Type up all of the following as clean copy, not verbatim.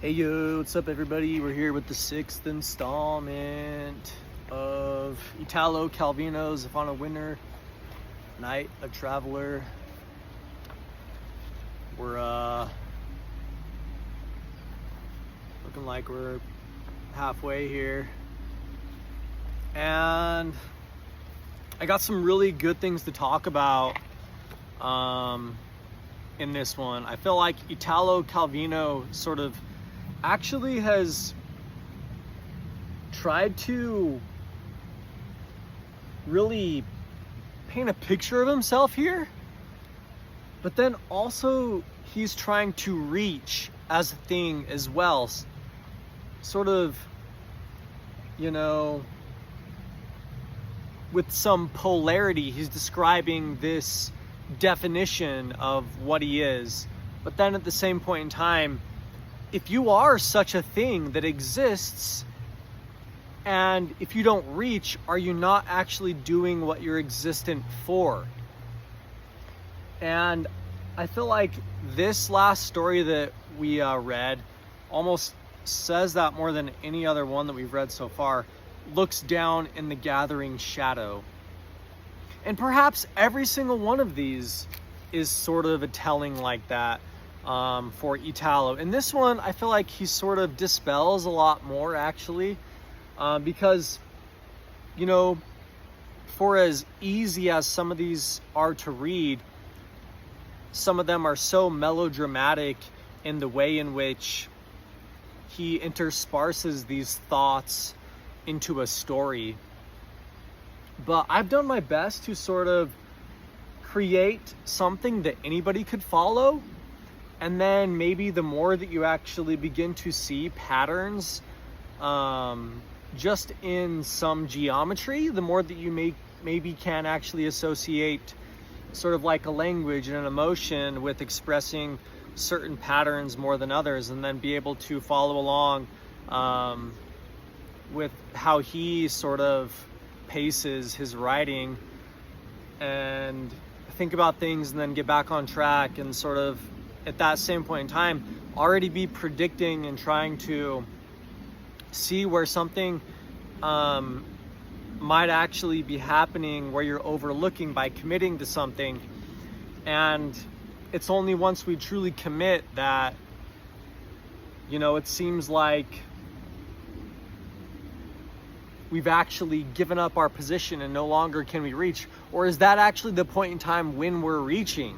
Hey yo, what's up everybody? We're here with the 6th installment of Italo Calvino's If on a Winter Night a Traveler. We're looking like we're halfway here. And I got some really good things to talk about in this one. I feel like Italo Calvino sort of actually has tried to really paint a picture of himself here, but then also he's trying to reach as a thing as well, sort of, you know, with some polarity. He's describing this definition of what he is, but then at the same point in time, if you are such a thing that exists, and if you don't reach, are you not actually doing what you're existent for? And I feel like this last story that we read almost says that more than any other one that we've read so far. Looks down in the gathering shadow. And perhaps every single one of these is sort of a telling like that. For Italo. In this one, I feel like he sort of dispels a lot more actually, because, you know, for as easy as some of these are to read, some of them are so melodramatic in the way in which he intersperses these thoughts into a story. But I've done my best to sort of create something that anybody could follow. And then maybe the more that you actually begin to see patterns just in some geometry, the more that you maybe can actually associate sort of like a language and an emotion with expressing certain patterns more than others, and then be able to follow along with how he sort of paces his writing and think about things and then get back on track and sort of at that same point in time already be predicting and trying to see where something might actually be happening, where you're overlooking by committing to something. And it's only once we truly commit that, you know, it seems like we've actually given up our position and no longer can we reach. Or is that actually the point in time when we're reaching?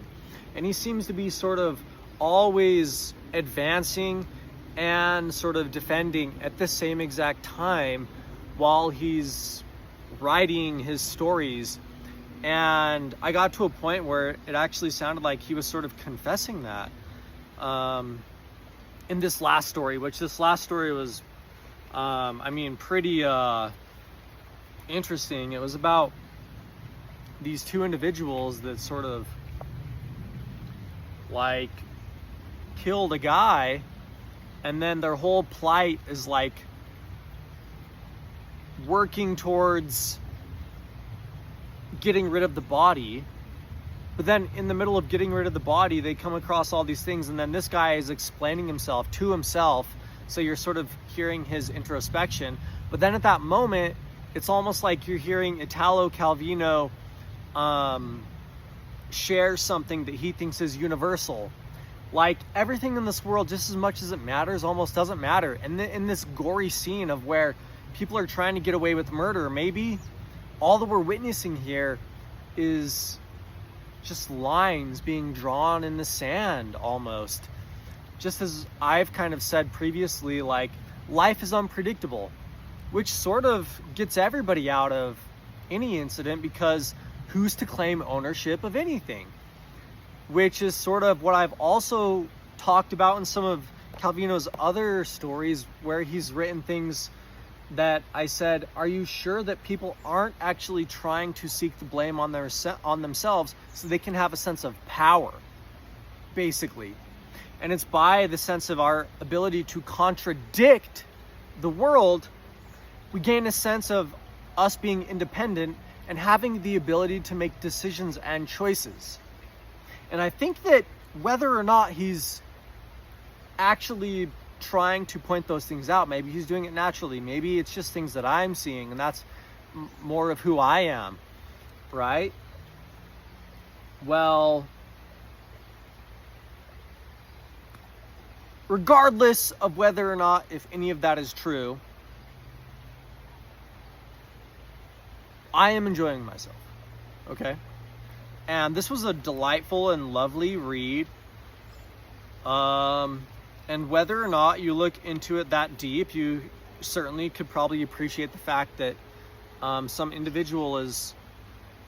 And he seems to be sort of always advancing and sort of defending at the same exact time while he's writing his stories. And I got to a point where it actually sounded like he was sort of confessing that in this last story, which this last story was pretty interesting. It was about these two individuals that sort of like killed a guy, and then their whole plight is like working towards getting rid of the body. But then in the middle of getting rid of the body, they come across all these things, and then this guy is explaining himself to himself, so you're sort of hearing his introspection. But then at that moment, it's almost like you're hearing Italo Calvino share something that he thinks is universal. Like everything in this world, just as much as it matters, almost doesn't matter. And in this gory scene of where people are trying to get away with murder, maybe all that we're witnessing here is just lines being drawn in the sand almost. Just as I've kind of said previously, like life is unpredictable, which sort of gets everybody out of any incident, because who's to claim ownership of anything? Which is sort of what I've also talked about in some of Calvino's other stories, where he's written things that I said, are you sure that people aren't actually trying to seek the blame on themselves so they can have a sense of power, basically? And it's by the sense of our ability to contradict the world, we gain a sense of us being independent and having the ability to make decisions and choices. And I think that whether or not he's actually trying to point those things out. Maybe he's doing it naturally. Maybe it's just things that I'm seeing, and that's more of who I am, right? Well, regardless of whether or not if any of that is true, I am enjoying myself, okay? And this was a delightful and lovely read. And whether or not you look into it that deep, you certainly could probably appreciate the fact that some individual is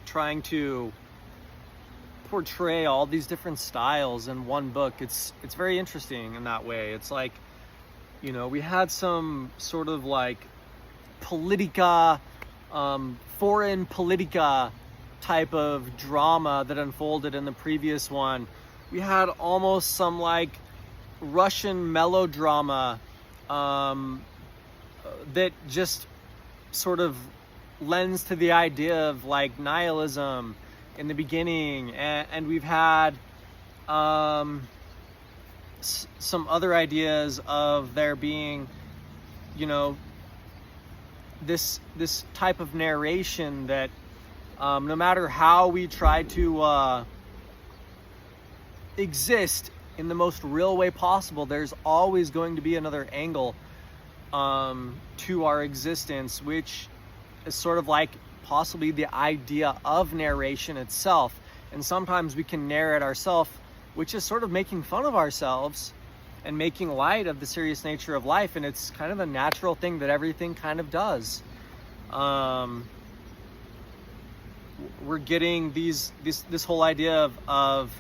trying to portray all these different styles in one book. It's very interesting in that way. It's like, you know, we had some sort of like politica, foreign politica type of drama that unfolded in the previous one. We had almost some like Russian melodrama that just sort of lends to the idea of like nihilism in the beginning, and we've had some other ideas of there being, you know, this type of narration that no matter how we try to exist in the most real way possible, there's always going to be another angle to our existence, which is sort of like possibly the idea of narration itself. And sometimes we can narrate ourselves, which is sort of making fun of ourselves and making light of the serious nature of life. And it's kind of a natural thing that everything kind of does. We're getting this whole idea of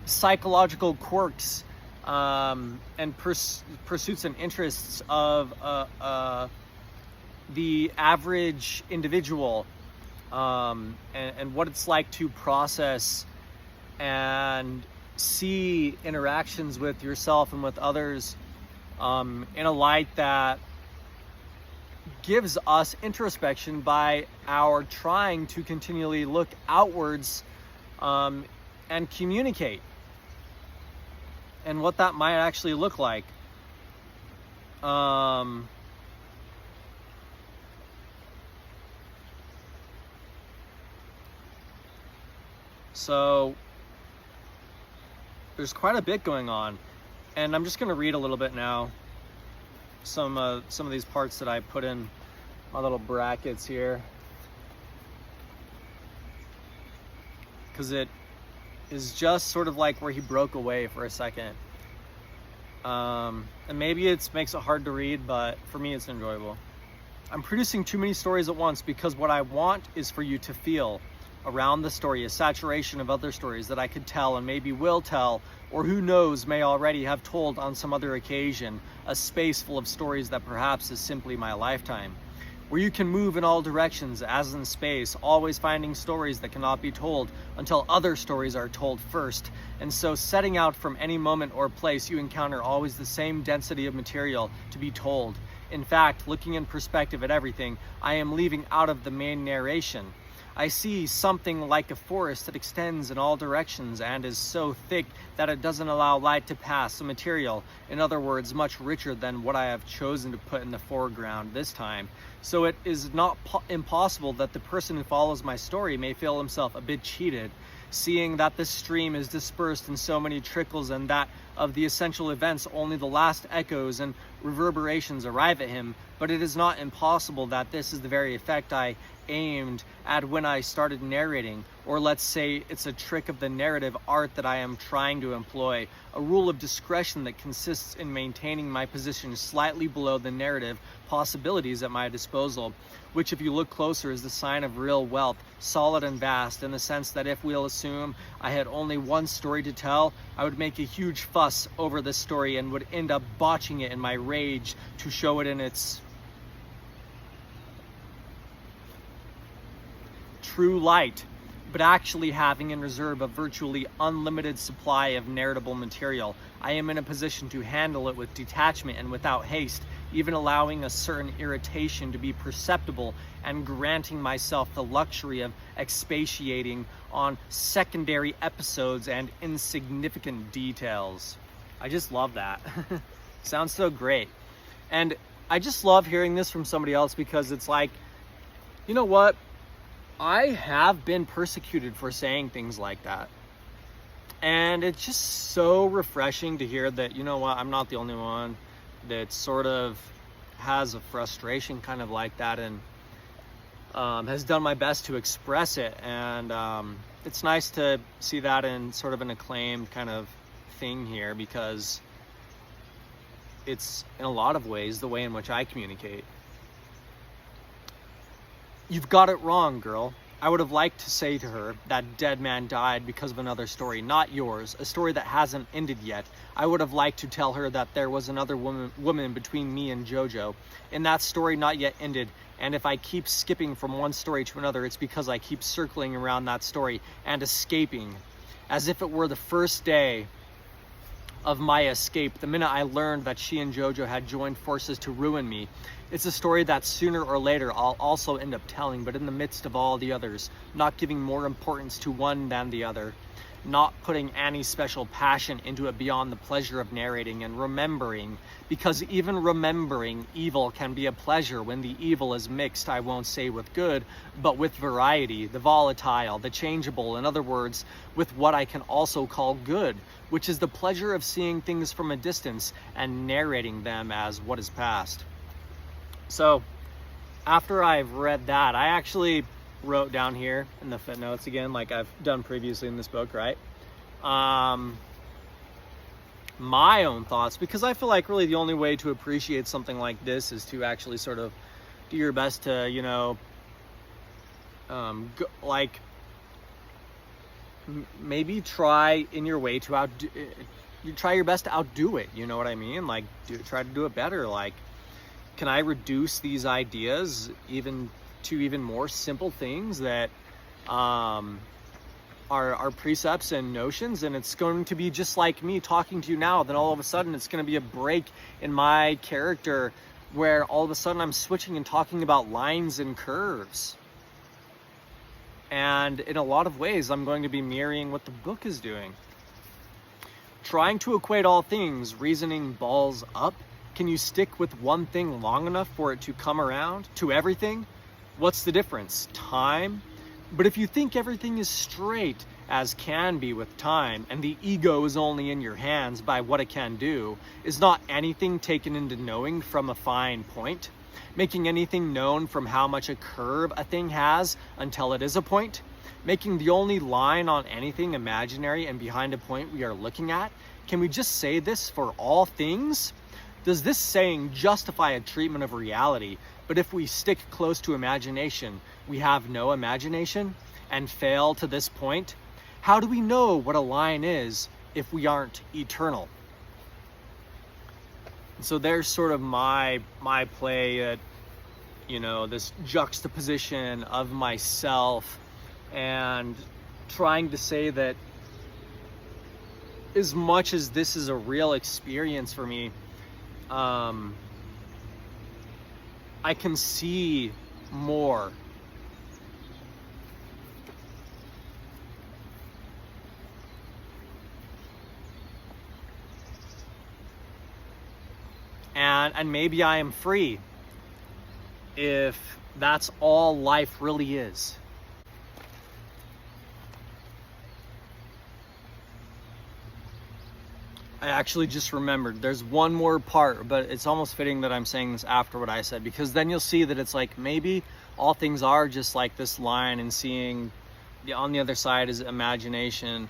psychological quirks and pursuits and interests of the average individual, and what it's like to process and see interactions with yourself and with others in a light that gives us introspection by our trying to continually look outwards and communicate, and what that might actually look like. So there's quite a bit going on, and I'm just going to read a little bit now. Some of these parts that I put in my little brackets here, because it is just sort of like where he broke away for a second. And maybe it makes it hard to read, but for me it's enjoyable. I'm producing too many stories at once because what I want is for you to feel around the story a saturation of other stories that I could tell and maybe will tell, or who knows, may already have told on some other occasion, a space full of stories that perhaps is simply my lifetime, where you can move in all directions as in space, always finding stories that cannot be told until other stories are told first. And so setting out from any moment or place, you encounter always the same density of material to be told. In fact, looking in perspective at everything, I am leaving out of the main narration. I see something like a forest that extends in all directions and is so thick that it doesn't allow light to pass, a material, in other words, much richer than what I have chosen to put in the foreground this time. So it is not impossible that the person who follows my story may feel himself a bit cheated, seeing that this stream is dispersed in so many trickles and that of the essential events only the last echoes and reverberations arrive at him. But it is not impossible that this is the very effect I aimed at when I started narrating, or let's say it's a trick of the narrative art that I am trying to employ, a rule of discretion that consists in maintaining my position slightly below the narrative possibilities at my disposal, which if you look closer is the sign of real wealth, solid and vast, in the sense that if we'll assume I had only one story to tell, I would make a huge fuss over this story and would end up botching it in my rage to show it in its true light, but actually having in reserve a virtually unlimited supply of narratable material. I am in a position to handle it with detachment and without haste, even allowing a certain irritation to be perceptible and granting myself the luxury of expatiating on secondary episodes and insignificant details. I just love that. Sounds so great. And I just love hearing this from somebody else, because it's like, you know what? I have been persecuted for saying things like that. And it's just so refreshing to hear that, you know what, I'm not the only one that sort of has a frustration kind of like that, and has done my best to express it. And it's nice to see that in sort of an acclaimed kind of thing here, because it's in a lot of ways the way in which I communicate. You've got it wrong, girl. I would have liked to say to her that dead man died because of another story, not yours, a story that hasn't ended yet. I would have liked to tell her that there was another woman between me and Jojo, and that story not yet ended. And if I keep skipping from one story to another, it's because I keep circling around that story and escaping, as if it were the first day of my escape, the minute I learned that she and Jojo had joined forces to ruin me. It's a story that sooner or later I'll also end up telling, but in the midst of all the others, not giving more importance to one than the other, not putting any special passion into it beyond the pleasure of narrating and remembering, because even remembering evil can be a pleasure when the evil is mixed, I won't say with good, but with variety, the volatile, the changeable, in other words, with what I can also call good, which is the pleasure of seeing things from a distance and narrating them as what is past. So after I've read that, I actually wrote down here in the footnotes again, like I've done previously in this book, right? My own thoughts, because I feel like really the only way to appreciate something like this is to actually sort of do your best to, you know, maybe try in your way to you try your best to outdo it. You know what I mean? Like, try to do it better. Like, can I reduce these ideas to even more simple things that are precepts and notions, and it's going to be just like me talking to you now. Then all of a sudden it's going to be a break in my character where all of a sudden I'm switching and talking about lines and curves. And in a lot of ways, I'm going to be mirroring what the book is doing. Trying to equate all things, reasoning balls up. Can you stick with one thing long enough for it to come around to everything? What's the difference? Time? But if you think everything is straight, as can be with time, and the ego is only in your hands by what it can do, is not anything taken into knowing from a fine point? Making anything known from how much a curve a thing has until it is a point? Making the only line on anything imaginary and behind a point we are looking at? Can we just say this for all things? Does this saying justify a treatment of reality, but if we stick close to imagination, we have no imagination and fail to this point? How do we know what a line is if we aren't eternal? So there's sort of my play at, you know, this juxtaposition of myself and trying to say that as much as this is a real experience for me, I can see more. And maybe I am free if that's all life really is. I actually just remembered there's one more part, but it's almost fitting that I'm saying this after what I said, because then you'll see that it's like maybe all things are just like this line, and seeing on the other side is imagination.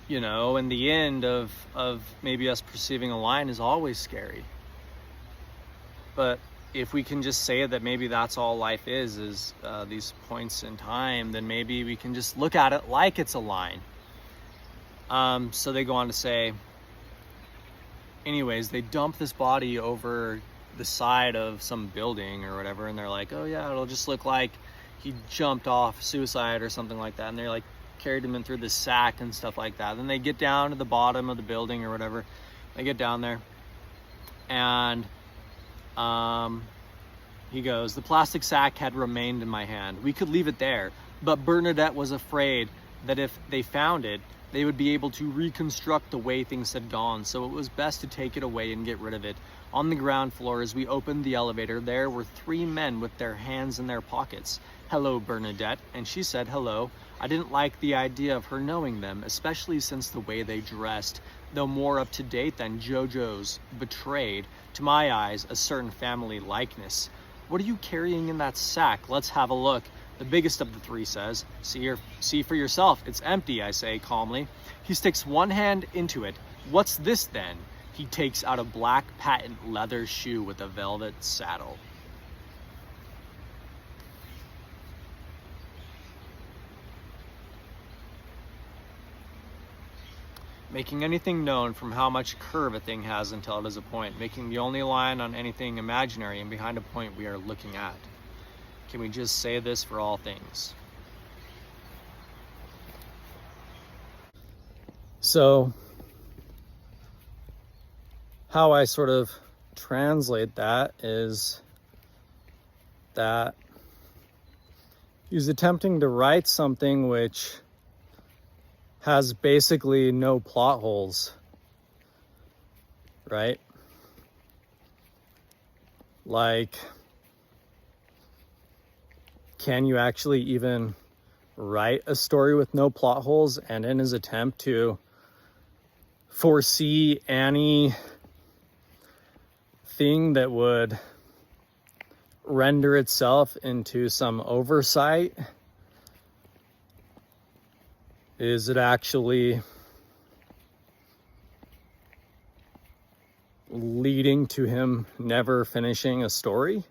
You know, and the end of maybe us perceiving a line is always scary. But if we can just say that maybe that's all life is these points in time, then maybe we can just look at it like it's a line. So they go on to say, anyways, they dump this body over the side of some building or whatever, and they're like, oh yeah, it'll just look like he jumped off, suicide or something like that. And they're like, carried him in through the sack and stuff like that. Then they get down to the bottom of the building or whatever. They get down there, and he goes, the plastic sack had remained in my hand. We could leave it there, but Bernadette was afraid that if they found it, they would be able to reconstruct the way things had gone, so it was best to take it away and get rid of it. On the ground floor, as we opened the elevator, there were 3 men with their hands in their pockets. "Hello, Bernadette," and she said hello. I didn't like the idea of her knowing them, especially since the way they dressed, though more up to date than JoJo's, betrayed, to my eyes, a certain family likeness. "What are you carrying in that sack? Let's have a look." The biggest of the 3 says, See for yourself, it's empty," I say calmly. He sticks one hand into it. "What's this then?" He takes out a black patent leather shoe with a velvet saddle. Making anything known from how much curve a thing has until it is a point, making the only line on anything imaginary and behind a point we are looking at. Can we just say this for all things? So, how I sort of translate that is that he's attempting to write something which has basically no plot holes, right? Like, can you actually even write a story with no plot holes? And in his attempt to foresee anything that would render itself into some oversight, is it actually leading to him never finishing a story?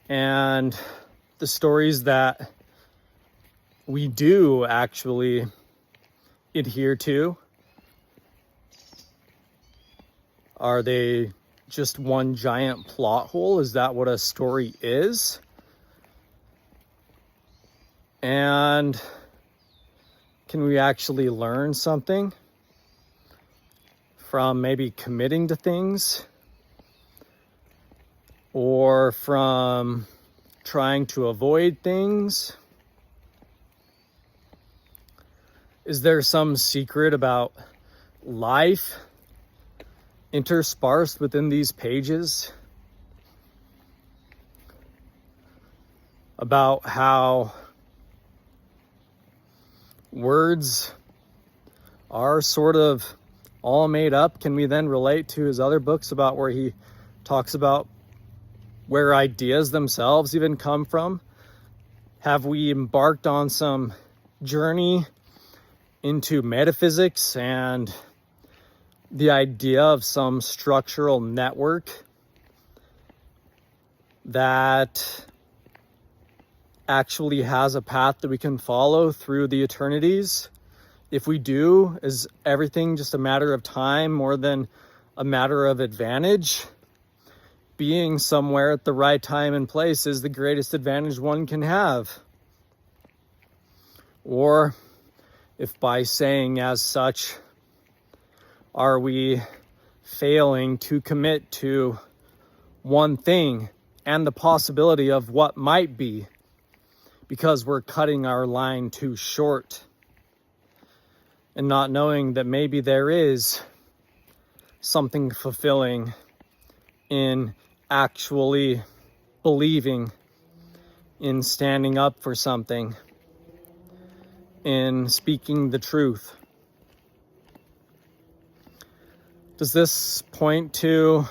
And the stories that we do actually adhere to, are they just one giant plot hole? Is that what a story is? And can we actually learn something from maybe committing to things, or from trying to avoid things? Is there some secret about life interspersed within these pages? About how words are sort of all made up? Can we then relate to his other books about where he talks about where ideas themselves even come from? Have we embarked on some journey into metaphysics and the idea of some structural network that actually has a path that we can follow through the eternities? If we do, is everything just a matter of time more than a matter of advantage? Being somewhere at the right time and place is the greatest advantage one can have. Or if by saying as such, are we failing to commit to one thing and the possibility of what might be, because we're cutting our line too short and not knowing that maybe there is something fulfilling in actually believing, in standing up for something, in speaking the truth? Does this point to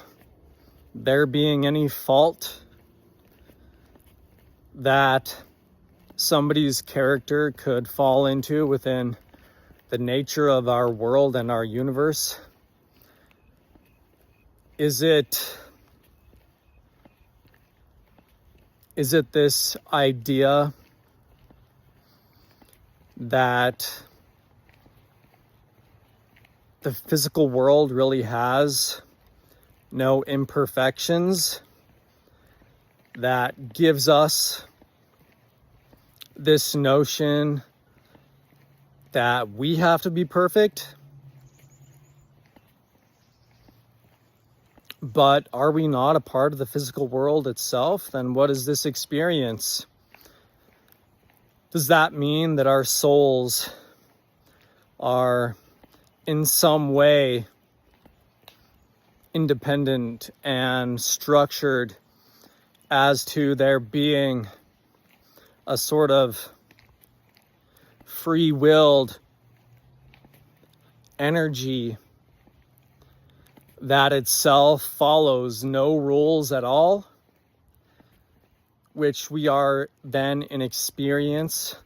there being any fault that somebody's character could fall into within the nature of our world and our universe? Is it this idea that the physical world really has no imperfections, that gives us this notion that we have to be perfect? But are we not a part of the physical world itself? Then what is this experience? Does that mean that our souls are in some way independent and structured as to there being a sort of free-willed energy that itself follows no rules at all, which we are then in experience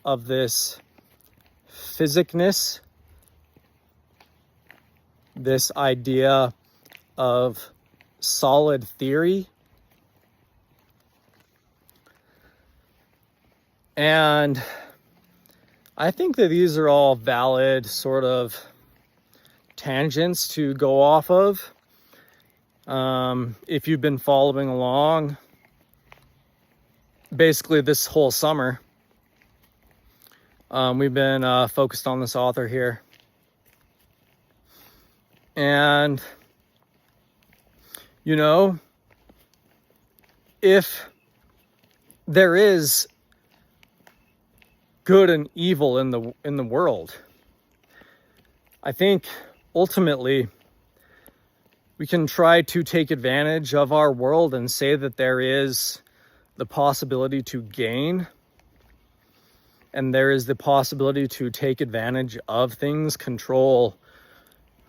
of this physicness, this idea of solid theory. And I think that these are all valid sort of tangents to go off of. If you've been following along, basically this whole summer, we've been focused on this author here. And, you know, if there is good and evil in the world, I think ultimately we can try to take advantage of our world and say that there is the possibility to gain, and there is the possibility to take advantage of things, control,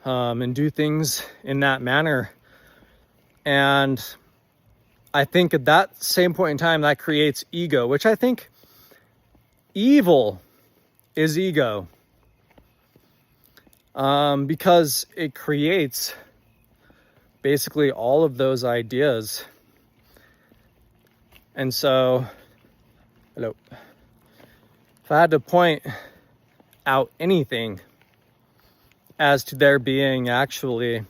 and do things in that manner. And I think at that same point in time, that creates ego, which I think evil is ego, because it creates basically all of those ideas. And so, hello, if I had to point out anything as to there being actually,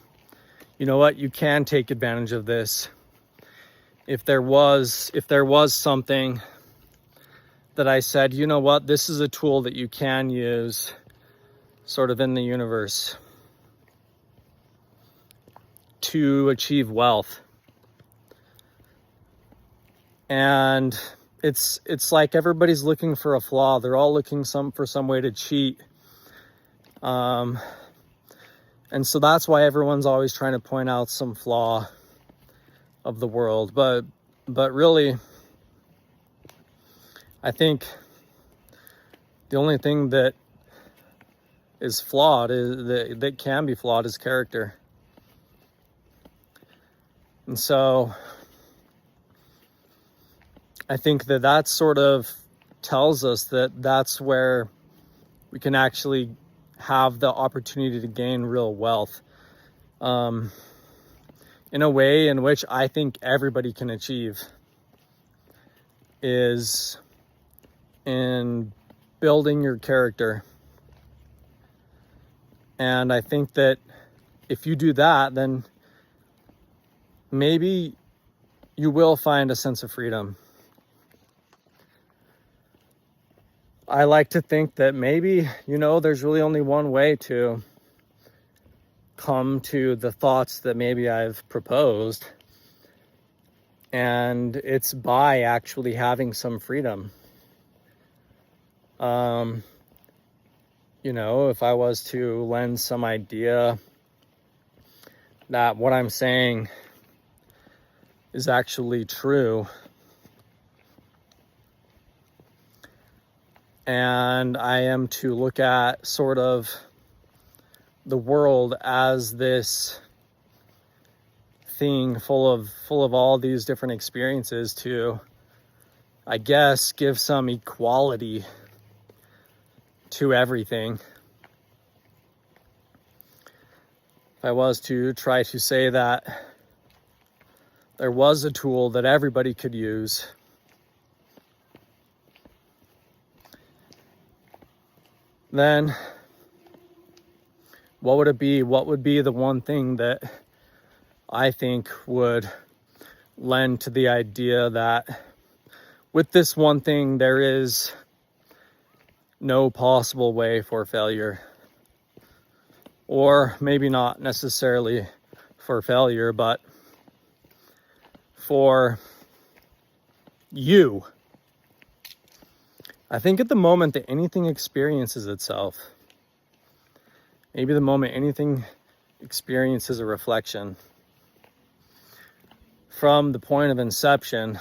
you know what, you can take advantage of this. If there was something that I said, you know what, this is a tool that you can use sort of in the universe to achieve wealth. And it's like everybody's looking for a flaw. They're all looking for some way to cheat. And so that's why everyone's always trying to point out some flaw of the world. But really, I think the only thing that is flawed that can be flawed is character. And so I think that sort of tells us that that's where we can actually have the opportunity to gain real wealth, in a way in which I think everybody can achieve, is in building your character. And I think that if you do that, then maybe you will find a sense of freedom. I like to think that maybe, you know, there's really only one way to come to the thoughts that maybe I've proposed, and it's by actually having some freedom. You know, if I was to lend some idea that what I'm saying is actually true, and I am to look at sort of the world as this thing full of all these different experiences to, I guess, give some equality to everything. If I was to try to say that there was a tool that everybody could use, then what would it be? What would be the one thing that I think would lend to the idea that with this one thing, there is no possible way for failure? Or maybe not necessarily for failure, but for you. I think at the moment that anything experiences itself, maybe the moment anything experiences a reflection, from the point of inception,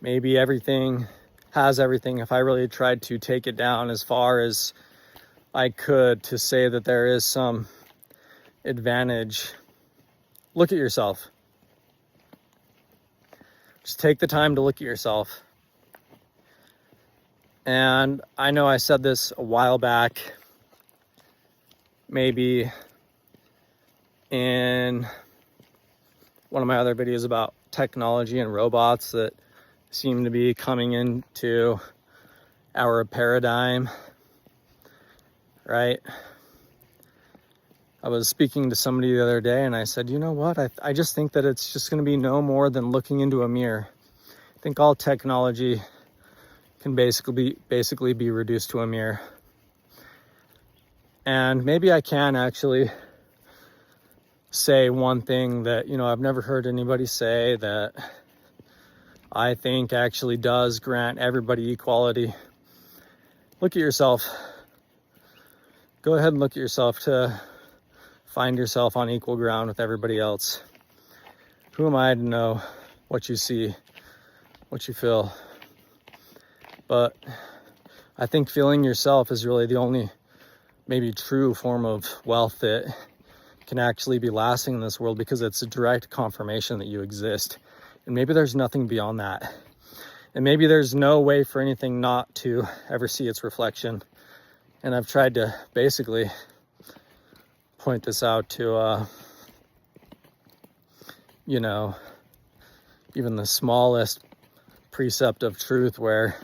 maybe everything has everything. If I really tried to take it down as far as I could to say that there is some advantage, look at yourself. Just take the time to look at yourself. And I know I said this a while back, maybe in one of my other videos about technology and robots that seem to be coming into our paradigm, right? I was speaking to somebody the other day and I said, you know what? I just think that it's just going to be no more than looking into a mirror. I think all technology can basically be reduced to a mirror. And maybe I can actually say one thing that, you know, I've never heard anybody say that I think actually does grant everybody equality. Look at yourself. Go ahead and look at yourself to find yourself on equal ground with everybody else. Who am I to know what you see, what you feel? But I think feeling yourself is really the only maybe true form of wealth that can actually be lasting in this world, because it's a direct confirmation that you exist. And maybe there's nothing beyond that. And maybe there's no way for anything not to ever see its reflection. And I've tried to basically point this out to, you know, even the smallest precept of truth, where,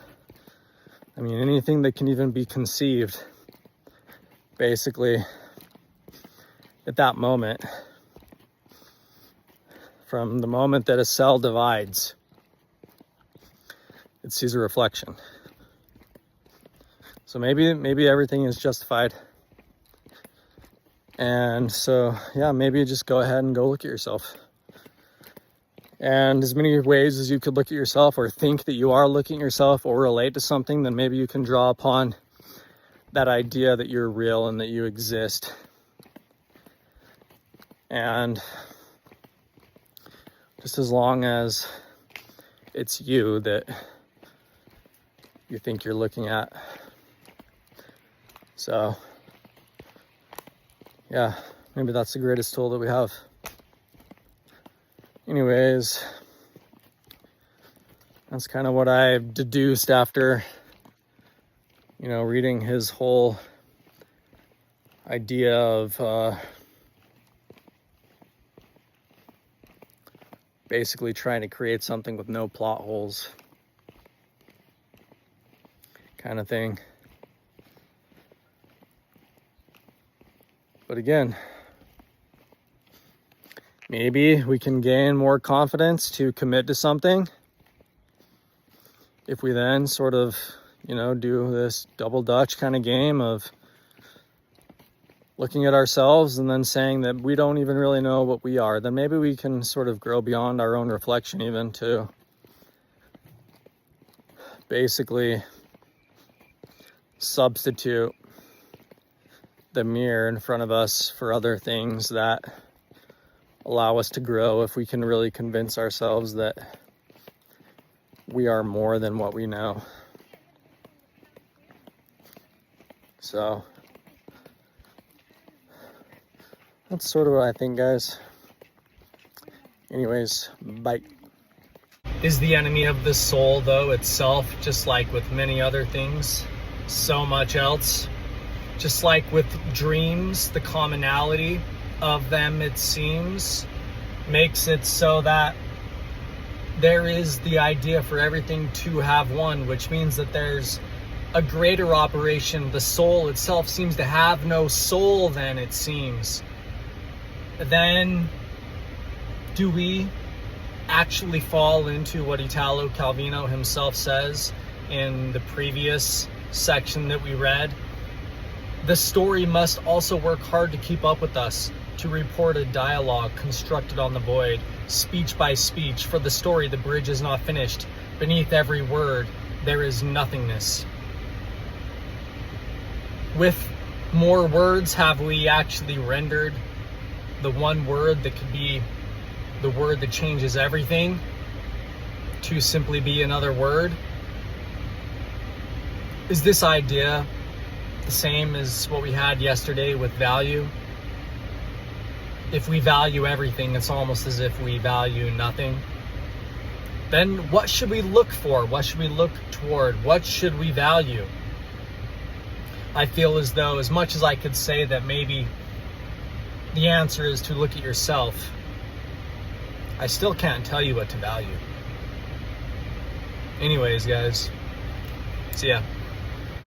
I mean, anything that can even be conceived, basically, at that moment, from the moment that a cell divides, it sees a reflection. So maybe everything is justified. And so, yeah, maybe just go ahead and go look at yourself. And as many ways as you could look at yourself, or think that you are looking at yourself, or relate to something, then maybe you can draw upon that idea that you're real and that you exist. And just as long as it's you that you think you're looking at. So, yeah, maybe that's the greatest tool that we have. Anyways, that's kind of what I've deduced after, you know, reading his whole idea of basically trying to create something with no plot holes, kind of thing. But again, maybe we can gain more confidence to commit to something if we then sort of, you know, do this double Dutch kind of game of looking at ourselves and then saying that we don't even really know what we are. Then maybe we can sort of grow beyond our own reflection, even to basically substitute the mirror in front of us for other things that allow us to grow, if we can really convince ourselves that we are more than what we know. So that's sort of what I think, guys. Anyways, bye. Is the enemy of the soul, though, itself, just like with many other things, so much else. Just like with dreams, the commonality of them, it seems, makes it so that there is the idea for everything to have one, which means that there's a greater operation. The soul itself seems to have no soul, then, it seems. Then do we actually fall into what Italo Calvino himself says in the previous section that we read? The story must also work hard to keep up with us, to report a dialogue constructed on the void, speech by speech. For the story, the bridge is not finished. Beneath every word, there is nothingness. With more words, have we actually rendered the one word that could be the word that changes everything to simply be another word? Is this idea the same as what we had yesterday with value? If we value everything, it's almost as if we value nothing. Then what should we look for? What should we look toward? What should we value? I feel as though, as much as I could say that maybe the answer is to look at yourself, I still can't tell you what to value. Anyways, guys, see ya.